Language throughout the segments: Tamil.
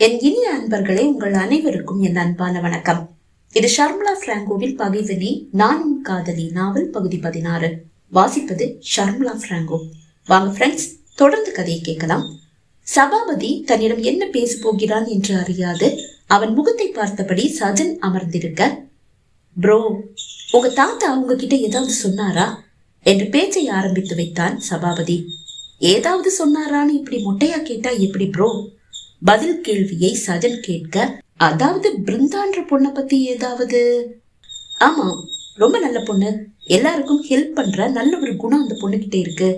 என் இனிய அன்பர்களே, உங்கள் அனைவருக்கும் என் அன்பான வணக்கம். இது ஷர்மிளா பிராங்கோவின் பகைவலி நானும் காதலி நாவல் பகுதி 16. வாசிப்பது ஷர்மிளா பிராங்கோ. வாங்க ஃப்ரெண்ட்ஸ், தொடர்ந்து கதையை கேட்கலாம். சபாபதி தன்னிடம் என்ன பேச போகிறான் என்று அறியாது அவன் முகத்தை பார்த்தபடி சஜன் அமர்ந்திருக்க, ப்ரோ, உங்க தாத்தா உங்ககிட்ட ஏதாவது சொன்னாரா என்று பேச்சை ஆரம்பித்து வைத்தான் சபாபதி. ஏதாவது சொன்னாரான்னு இப்படி மொட்டையா கேட்டா எப்படி ப்ரோ? பதில் கேள்வியை சஜன் கேட்க, அதாவது பிருந்தான்ற பொண்ணை பத்தி ஏதாவது? ஆமா, ரொம்ப நல்ல பொண்ணு, எல்லாருக்கும் ஹெல்ப் பண்ற நல்ல ஒரு குணம் அந்த பொண்ணு கிட்ட இருக்கு,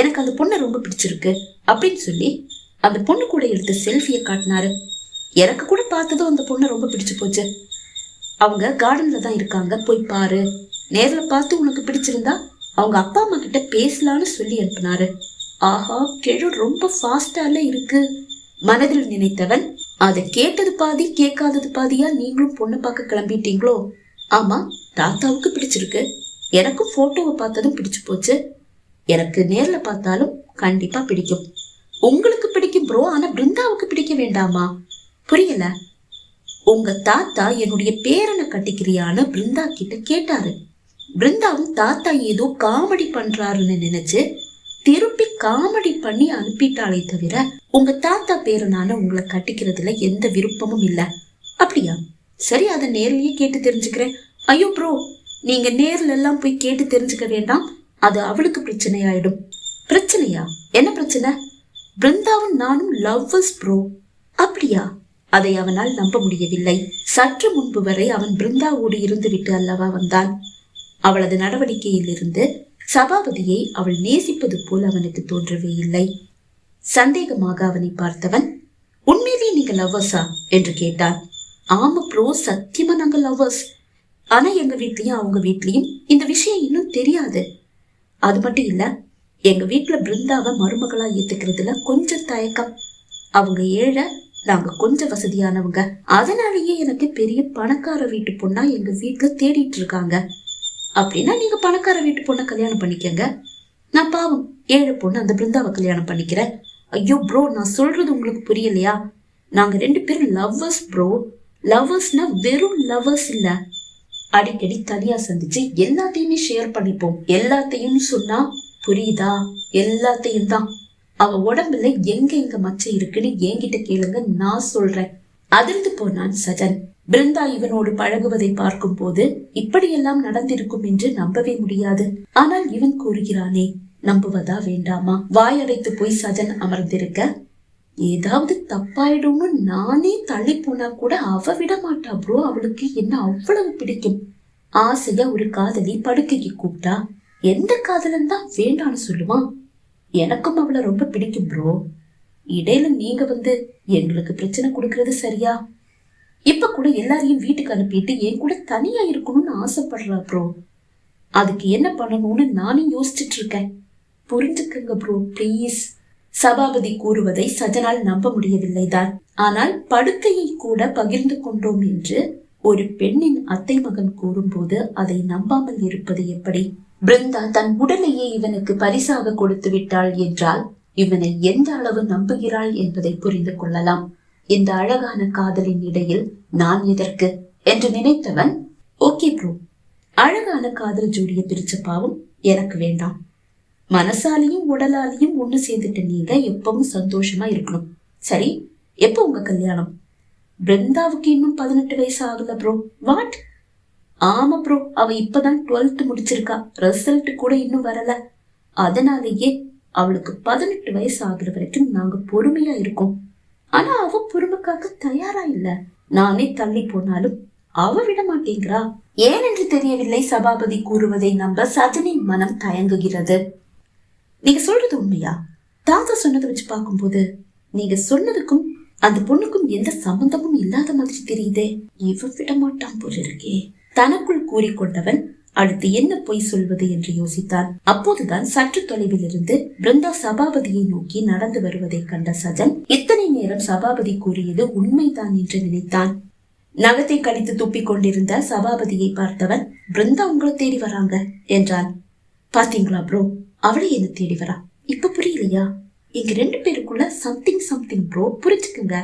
எனக்கு அந்த பொண்ணை ரொம்ப பிடிச்சிருக்கு அப்படின்னு சொல்லி அந்த பொண்ணு கூட எடுத்த செல்ஃபியை காட்டினாரு. எனக்கு கூட பார்த்ததும் அந்த பொண்ணை ரொம்ப பிடிச்சு போச்சு. அவங்க கார்டன்ல தான் இருக்காங்க, போய் பாரு, நேர்ல பார்த்து உனக்கு பிடிச்சிருந்தா அவங்க அப்பா அம்மா கிட்ட பேசலான்னு சொல்லி அனுப்பினாரு. ஆஹா, கெழு ரொம்ப ஃபாஸ்டால இருக்கு. மனதில் நினைத்தவன், அதை கேட்டது பாதி கேட்காதது பாதியா நீங்களும் பொண்ணு பார்க்க கிளம்பிட்டீங்களோ? ஆமா, தாத்தாவுக்கு பிடிச்சிருக்கு, எனக்கும் போட்டோவை பார்த்ததும் பிடிச்சு போச்சு, எனக்கு நேர்ல பார்த்தாலும் கண்டிப்பா பிடிக்கும். உங்களுக்கு பிடிக்கும் ப்ரோ, ஆனா பிருந்தாவுக்கு பிடிக்க வேண்டாமா? புரியல. உங்க தாத்தா என்னுடைய பேரனை கட்டிக்கிறியான்னு பிருந்தா கிட்ட கேட்டாரு. பிருந்தாவும் தாத்தா ஏதோ காமெடி பண்றாருன்னு நினைச்சு திருப்பி காமெடி பண்ணி அனுப்பிட்டாலே தவிர உங்க தாத்தா பேரனான உங்களை கட்டிக்கிறதுல எந்த விருப்பமும் இல்ல. அப்படியா? சரி, அதை நேர்லயே கேட்டு தெரிஞ்சுக்கிறேன். ஐயோ ப்ரோ, நீங்க நேர்ல எல்லாம் போய் கேட்டு தெரிஞ்சுக்க வேண்டாம், அது அவளுக்கு பிரச்சனை ஆயிடும். பிரச்சனையா? என்ன பிரச்சனை? பிருந்தாவும் நானும் லவ்வர்ஸ் ப்ரோ. அப்படியா? அதை அவனால் நம்ப முடியவில்லை. சற்று முன்பு வரை அவன் பிருந்தாவோடு இருந்து விட்டு அல்லவா வந்தான். அவளது நடவடிக்கையில் இருந்து சபாபதியை அவள் நேசிப்பது போல் அவனுக்கு தோன்றவே இல்லை. சந்தேகமாக அவனை பார்த்தவன், உண்மையிலேயே நீங்க லவ்வர்ஸா என்று கேட்டான். ஆமா ப்ரோ, சத்தியமா நாங்க லவ்வர்ஸ். ஆனா எங்க வீட்லயும் அவங்க வீட்லயும் இந்த விஷயம் இன்னும் தெரியாது. அது மட்டும் இல்ல, எங்க வீட்டுல பிருந்தாவை மருமகளா ஏத்துக்கிறதுல கொஞ்சம் தயக்கம். அவங்க ஏழை, நாங்க கொஞ்சம் வசதியானவங்க. அதனாலேயே எனக்கு பெரிய பணக்கார வீட்டு பொண்ணா எங்க வீட்டுல தேடிட்டு இருக்காங்க. அப்படின்னா நீங்க பணக்கார வீட்டு பொண்ணை கல்யாணம் பண்ணிக்கங்க, நான் பாவம் ஏழை பொண்ணு அந்த பிருந்தாவை கல்யாணம் பண்ணிக்கிறேன். ஐயோ ப்ரோ, நான் சொல்றது உங்களுக்கு புரியலையா? நாங்க 2 பேரும் லவ்வர்ஸ் ப்ரோ. லவ்வர்ஸ்னா வெறும் லவ்வர்ஸ் இல்ல, அடிக்கடி தனியா சந்திச்சு எல்லாத்தையுமே ஷேர் பண்ணிப்போம். எல்லாத்தையும் சொன்னா புரியுதா? எல்லாத்தையும் தான். அவ உடம்புல எங்க மச்சை இருக்குன்னு என்கிட்ட கேளுங்க, நான் சொல்றேன். அதிர்ந்து போனான் சஜன். பிருந்தா இவனோடு பழகுவதை பார்க்கும் போது இப்படியெல்லாம் நடந்திருக்கும் என்று நம்பவே முடியாது. ஆனால் இவன் கூறுகிறானே, நம்புவதா வேண்டாமா? வாயடைத்து போய் சஜன் அமர்ந்திருக்க, ஏதாவது தப்பாயிடும்னு நானே தள்ளி போனா கூட அவ விட மாட்டா ப்ரோ. அவளுக்கு என்ன அவ்வளவு பிடிக்கும். ஆசையா ஒரு காதலி படுக்கைக்கு கூப்பிட்டா எந்த காதலன் தான் வேண்டான்னு சொல்லுவான்? எனக்கும் அவளை ரொம்ப பிடிக்கும் ப்ரோ. இடையில நீங்க வந்து எங்களுக்கு பிரச்சனை கொடுக்கறது சரியா? இப்ப கூட எல்லாரையும் வீட்டுக்கு அனுப்பிட்டு என் கூட தனியா இருக்கணும்னு ஆசைப்படுறா ப்ரோ. அதுக்கு என்ன பண்ணணும்னு நானும் யோசிச்சுட்டு இருக்கேன். புரிஞ்சுக்கங்க ப்ரோ பிளீஸ். சபாபதி கூறுவதை சஜனால் நம்ப முடியவில்லை தான். ஆனால் படுக்கையை கூட பகிர்ந்து கொண்டோம் என்று ஒரு பெண்ணின் அத்தை மகன் கூறும்போது அதை நம்பாமல் இருப்பது எப்படி? பிருந்தா தன் உடலையே இவனுக்கு பரிசாக கொடுத்து விட்டாள் என்றால் இவனை எந்த அளவு நம்புகிறாள் என்பதை புரிந்து கொள்ளலாம். இந்த அழகான காதலின் இடையில் நான் எதற்கு என்று நினைத்தவன், ஓகே ப்ரோ, அழகான காதல் ஜோடிய பிரிச்ச பாவம் எனக்கு வேண்டாம். மனசாலையும் உடலாலையும் ஒண்ணு சேர்ந்துட்டு நீங்க எப்பவும் சந்தோஷமா இருக்கணும். சரி, எப்போ உங்க கல்யாணம்? பிருந்தாவுக்கு இன்னும் 18 வயசு ஆகல ப்ரோ. வாட்? ஆமா ப்ரோ, அவ இப்பதான் 12th முடிச்சிருக்கா, ரிசல்ட் கூட இன்னும் வரல. அதனாலேயே அவளுக்கு 18 வயசு ஆகுற வரைக்கும் நாங்க பொறுமையா இருக்கோம். ஆனா அவ பொறுமைக்காக தயாரா இல்ல. நானே தள்ளி போனாலும் அவ விட மாட்டேங்கிறா. ஏன் என்று தெரியவில்லை. சபாபதி கூறுவதை நம்ப சஜனின் மனம் தயங்குகிறது. நீங்க சொல்றது உண்மையா? தாத்தா சொன்னதை வச்சு பார்க்கும்போது நீங்க சொன்னதுக்கும் அந்த பொண்ணுக்கும் எந்த சம்பந்தமும் இல்லாத மாதிரி தெரியுதே. இவ விட மாட்டான் போல இருக்கே. தனக்குள் கூறிக்கொண்டவன் அடுத்து என்ன பொய் சொல்வது என்று யோசித்தான். அப்போதுதான் சற்று தொலைவில் இருந்து பிருந்தா சபாபதியை நோக்கி நடந்து வருவதை கண்ட சஜன் இத்தனை நேரம் சபாபதி கூறியது உண்மைதான் என்று நினைத்தான். நகத்தை கடித்து துப்பிக் கொண்டிருந்த சபாபதியை பார்த்தவன், பிருந்தா உங்களை தேடி வராங்க என்றான். பாத்தீங்களா ப்ரோ, அவளை என்ன தேடி வரா? இப்ப புரியலையா? எங்க 2 பேருக்குள்ள சம்திங் ப்ரோ, புரிஞ்சுக்குங்க.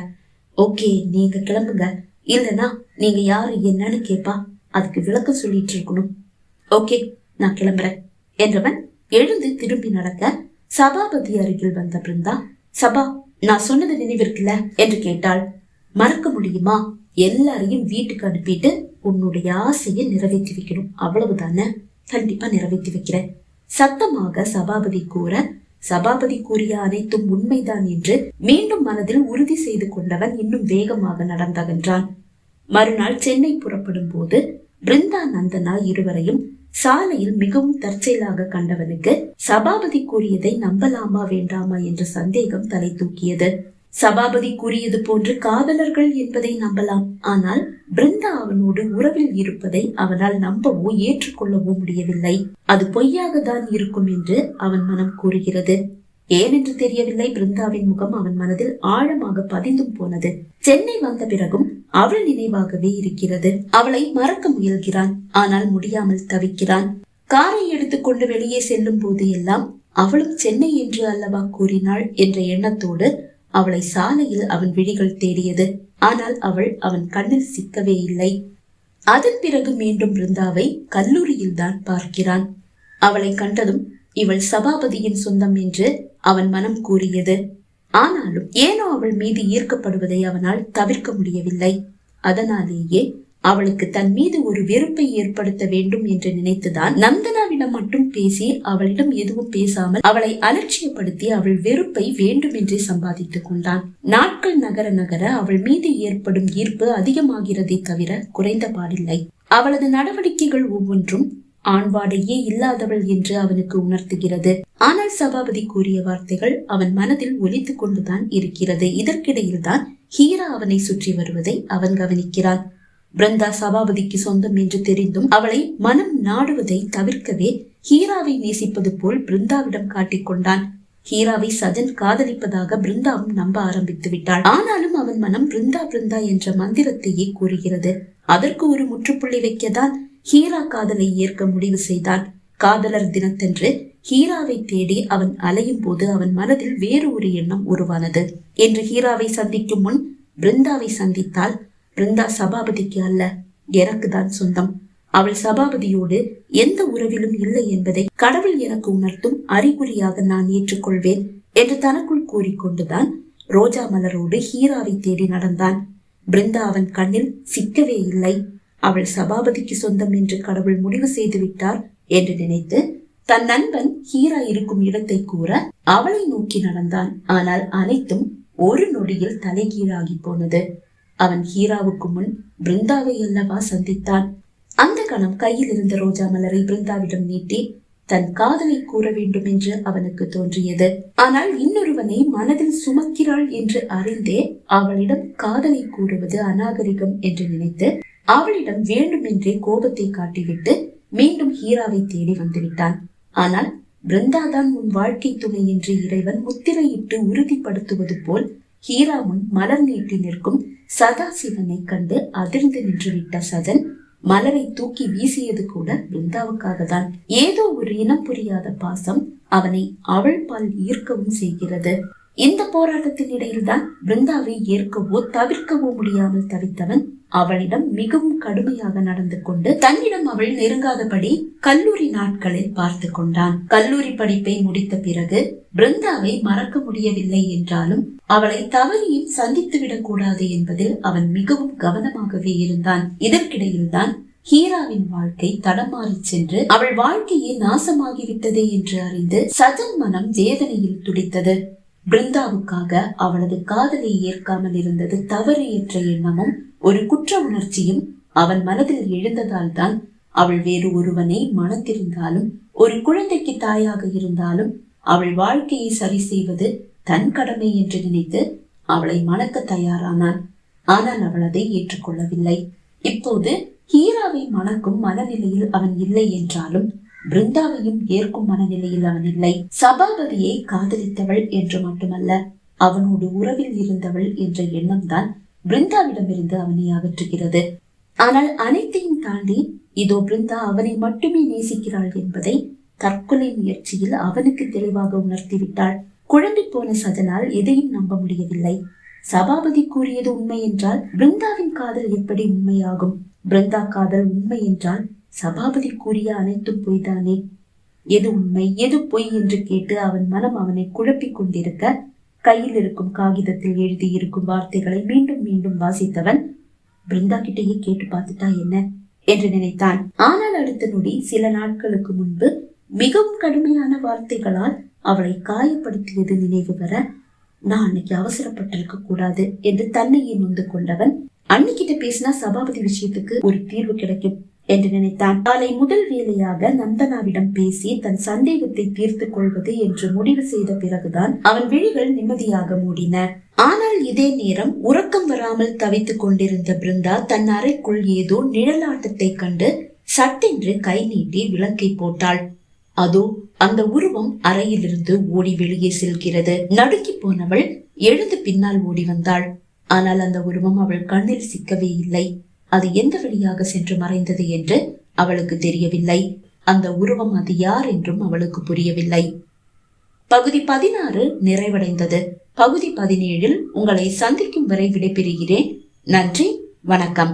ஓகே, நீங்க கிளம்புங்க, இல்லனா நீங்க யாரு என்னன்னு கேப்பா, அதுக்கு விளக்கம் சொல்லிட்டு இருக்கணும். ஓகே, நான் கிளம்புறேன் என்றவன் எழுந்து திரும்பி நடக்க சபாபதி அருகில் வந்த பிருந்தா, சபா, நான் சொன்னது நினைவிருக்குல்ல என்று கேட்டாள். மறக்க முடியுமா? எல்லாரையும் வீட்டுக்கு அனுப்பிட்டு உன்னுடைய ஆசையை நிறைவேற்றி வைக்கணும், அவ்வளவுதானே? கண்டிப்பா நிறைவேற்றி வைக்கிறேன் சத்தமாக சபாபதி கூற, சபாபதி கூறிய அனைத்தும் உண்மைதான் என்று மீண்டும் மனதில் உறுதி செய்து கொண்டவன் இன்னும் வேகமாக நடந்தகன்றான். மறுநாள் சென்னை புறப்படும் போது பிருந்தா நந்தனா இருவரையும் சாலையில் மிகவும் தற்செயலாக கண்டவனுக்கு சபாபதி கூறியதை நம்பலாமா வேண்டாமா என்ற சந்தேகம் தலை தூக்கியது. சபாபதி கூறியது போன்று காதலர்கள் என்பதை நம்பலாம், ஆனால் பிருந்தா அவனோடு உறவில் இருப்பதை அவனால் நம்பவோ ஏற்றுக்கொள்ளவோ முடியவில்லை. அது பொய்யாக தான் இருக்கும் என்று அவன் மனம் கூறுகிறது. ஏனென்று தெரியவில்லை, பிருந்தாவின் முகம் அவன் மனதில் ஆழமாக பதிந்தும் போனது. சென்னை வந்த பிறகும் அவள் நினைவாகவே இருக்கிறது. அவளை மறக்க முயல்கிறான், ஆனால் முடியாமல் தவிக்கிறான். காரை எடுத்துக்கொண்டு வெளியே செல்லும் போது எல்லாம் அவளும் சென்னை என்று அல்லவா கூறினாள் என்ற எண்ணத்தோடு அவளை சாலையில் அவன் விழிகள் தேடியது. ஆனால் அவள் அவன் கண்ணில் சிக்கவே இல்லை. அதன் பிறகு மீண்டும் பிருந்தாவை கல்லூரியில் தான் பார்க்கிறான். அவளை கண்டதும் இவள் சபாபதியின் சொந்தம் என்று அவன் மனம் கூறியது. ஆனாலும் ஏனோ அவள் மீது ஈர்க்கப்படுவதை அவனால் தவிர்க்க முடியவில்லை. அதனாலேயே அவளுக்கு தன் மீது ஒரு வெறுப்பை ஏற்படுத்த வேண்டும் என்று நினைத்துதான் நந்தனாவிடம் மட்டும் பேசி அவளிடம் எதுவும் பேசாமல் அவளை அலட்சியப்படுத்தி அவள் வெறுப்பை வேண்டுமென்றே சம்பாதித்துக் கொண்டான். நாட்கள் நகர நகர அவள் மீது ஏற்படும் ஈர்ப்பு அதிகமாகிறதே தவிர குறைந்த பாடில்லை. அவளது நடவடிக்கைகள் ஒவ்வொன்றும் ஆண்வாடையே இல்லாதவள் என்று அவனுக்கு உணர்த்துகிறது. ஆனால் சபாபதி கூறிய வார்த்தைகள் அவன் மனதில் ஒலித்துக் கொண்டுதான் இருக்கிறது. இதற்கிடையில் தான் ஹீரா அவனை சுற்றி வருவதை அவன் கவனிக்கிறான். பிருந்தா சபாபதிக்கு சொந்தம் என்று தெரிந்தும் அவளை மனம் நாடுவதை தவிர்க்கவே ஹீராவை நேசிப்பது போல் பிருந்தாவிடம் காட்டிக்கொண்டான். ஹீராவை சஜன் காதலிப்பதாக பிருந்தாவும் நம்ப ஆரம்பித்து விட்டாள். ஆனாலும் அவன் மனம் பிருந்தா பிருந்தா என்ற மந்திரத்தையே கூறுகிறது. அதற்கு ஒரு முற்றுப்புள்ளி வைக்கதான் ஹீரா காதலை ஏற்க முடிவு செய்தான். காதலர் தினத்தன்று ஹீராவை தேடி அவன் அலையும் போது அவன் மனதில் வேறு ஒரு எண்ணம் உருவானது. என்று ஹீராவை சந்திக்கும் முன் பிருந்தாவை சந்தித்தால் பிருந்தா சபாபதிக்கு அல்ல, எனக்கு தான் சொந்தம். அவள் சபாபதியோடு எந்த உறவிலும் இல்லை என்பதை கடவுள் எனக்கு உணர்த்தும் அறிகுறியாக நான் ஏற்றுக்கொள்வேன் என்று தனக்குள் கூறிக்கொண்டுதான் ரோஜா மலரோடு ஹீராவை தேடி நடந்தான். பிருந்தா அவன் கண்ணில் சிக்கவே இல்லை. அவள் சபாபதிக்கு சொந்தம் என்று கடவுள் முடிவு செய்து விட்டார் என்று நினைத்து தன் நண்பன் ஹீரா இருக்கும் இடத்தை கூற அவளை நோக்கி நடந்தான். ஆனால் அனைத்தும் ஒரு நொடியில் தலைகீழாகி போனது. அவன் ஹீராவுக்கு முன் பிருந்தாவை அல்லவா சந்தித்தான். அந்த கணம் கையில் இருந்த ரோஜா மலரை பிருந்தாவிடம் நீட்டி தன் காதலை கூற வேண்டும் என்று அவனுக்கு தோன்றியது. ஆனால் இன்னொருவனை மனதில் சுமக்கிறாள் என்று அறிந்தே அவளிடம் காதலை கூறுவது அநாகரிகம் என்று நினைத்து அவளிடம் வேண்டுமென்றே கோபத்தை காட்டிவிட்டு மீண்டும் ஹீராவை தேடி வந்துவிட்டான். ஆனால் பிருந்தாதான் உன் வாழ்க்கை துணை என்று இறைவன் முத்திரையிட்டு உறுதிப்படுத்துவது போல் ஹீரா முன் மலர் நீட்டி நிற்கும் சதாசிவனை கண்டு அதிர்ந்து நின்றுவிட்ட சஜன் மலரை தூக்கி வீசியது கூட பிருந்தாவுக்காக தான். ஏதோ ஒரு இனம் புரியாத பாசம் அவனை அவள் பால் ஈர்க்கவும் செய்கிறது. இந்த போராட்டத்தின் இடையில்தான் பிருந்தாவை ஏற்கவோ தவிர்க்கவோ முடியாமல் தவித்தவன் அவளிடம் மிகவும் கடுமையாக நடந்து கொண்டு தன்னிடம் அவள் நெருங்காதபடி கல்லூரி நாட்களில் பார்த்து கொண்டான். கல்லூரி படிப்பை முடித்த பிறகு பிருந்தாவை மறக்க முடியவில்லை என்றாலும் அவளை தவறியும் சந்தித்து விடக் கூடாது என்பதில் அவன் மிகவும் கவனமாகவே இருந்தான். இதற்கிடையில் தான் ஹீராவின் வாழ்க்கை தடமாறி சென்று அவள் வாழ்க்கையே நாசமாகிவிட்டதே என்று அறிந்து சஜன் மனம் வேதனையில் துடித்தது. பிருந்தாவுக்காக அவளது காதலை ஏற்காமல் இருந்தது தவறு என்ற எண்ணமும் ஒரு குற்ற உணர்ச்சியும் அவன் மனதில் எழுந்ததால் தான் அவள் வேறு ஒருவனை மணந்திருந்தாலும் ஒரு குழந்தைக்கு தாயாக இருந்தாலும் அவள் வாழ்க்கையை சரி செய்வது தன் கடமை என்று நினைத்து அவளை மணக்க தயாரானான். ஆனால் அவள் அதை ஏற்றுக்கொள்ளவில்லை. இப்போது ஹீராவை மணக்கும் மனநிலையில் அவன் இல்லை என்றாலும் பிருந்தாவையும் ஏற்கும் மனநிலையில் அவன் இல்லை. சபாபதியை காதலித்தவள் என்று மட்டுமல்ல, அவனோடு உறவில் இருந்தவள் என்ற எண்ணம் தான் பிருந்தாவிடமிருந்து அவனை அகற்றுகிறது. ஆனால் அனைத்தையும் தாண்டி இதோ பிருந்தா அவனை மட்டுமே நேசிக்கிறாள் என்பதை தற்கொலை முயற்சியில் அவனுக்கு தெளிவாக உணர்த்திவிட்டாள். குழம்பி போன சஜனால் எதையும் நம்ப முடியவில்லை. சபாபதி கூறியது உண்மை என்றால் பிருந்தாவின் காதல் எப்படி உண்மையாகும்? பிருந்தா காதல் உண்மை என்றால் சபாபதி கூறிய அனைத்தும் பொய்தானே. எது உண்மை எது பொய் என்று கேட்டு அவன் மனம் அவனை குழப்பிக் கொண்டிருக்க, கையில் இருக்கும் காகிதத்தில் எழுதி இருக்கும் வார்த்தைகளை மீண்டும் மீண்டும் வாசித்தவன் பிருந்தா கிட்டையே கேட்டு பார்த்துட்டா என்ன என்று நினைத்தான். ஆனால் அடுத்த நொடி சில நாட்களுக்கு முன்பு மிகவும் கடுமையான வார்த்தைகளால் அவளை காயப்படுத்தியது நினைவு வர, நான் அன்னைக்கு அவசரப்பட்டிருக்க கூடாது என்று தன்னையே நொந்து கொண்டவன் அன்னிக்கிட்ட பேசினா சபாபதி விஷயத்துக்கு ஒரு தீர்வு கிடைக்கும் என்று நினைத்தான். காலை முதல் வேலையாக நந்தனாவிடம் பேசி தன் சந்தேகத்தை தீர்த்து கொள்வது என்று முடிவு செய்த பிறகுதான் அவன் விழிகள் நிம்மதியாக மூடின. ஆனால் இதே நேரம் உறக்கம் வராமல் தவித்துக் கொண்டிருந்த பிருந்தா தன் அறைக்குள் ஏதோ நிழலாட்டத்தை கண்டு சட்டென்று கை நீட்டி விளக்கை போட்டாள். அதோ அந்த உருவம் அறையிலிருந்து ஓடி வெளியே செல்கிறது. நடுக்கி போனவள் எழுந்து பின்னால் ஓடி வந்தாள். ஆனால் அந்த உருவம் அவள் கண்ணில் சிக்கவே இல்லை. அது எந்த வழியாக சென்று மறைந்தது என்று அவளுக்கு தெரியவில்லை. அந்த உருவம் அது யார் என்றும் அவளுக்கு புரியவில்லை. பகுதி 16 நிறைவடைந்தது. பகுதி 17 உங்களை சந்திக்கும் வரை விடைபெறுகிறேன். நன்றி, வணக்கம்.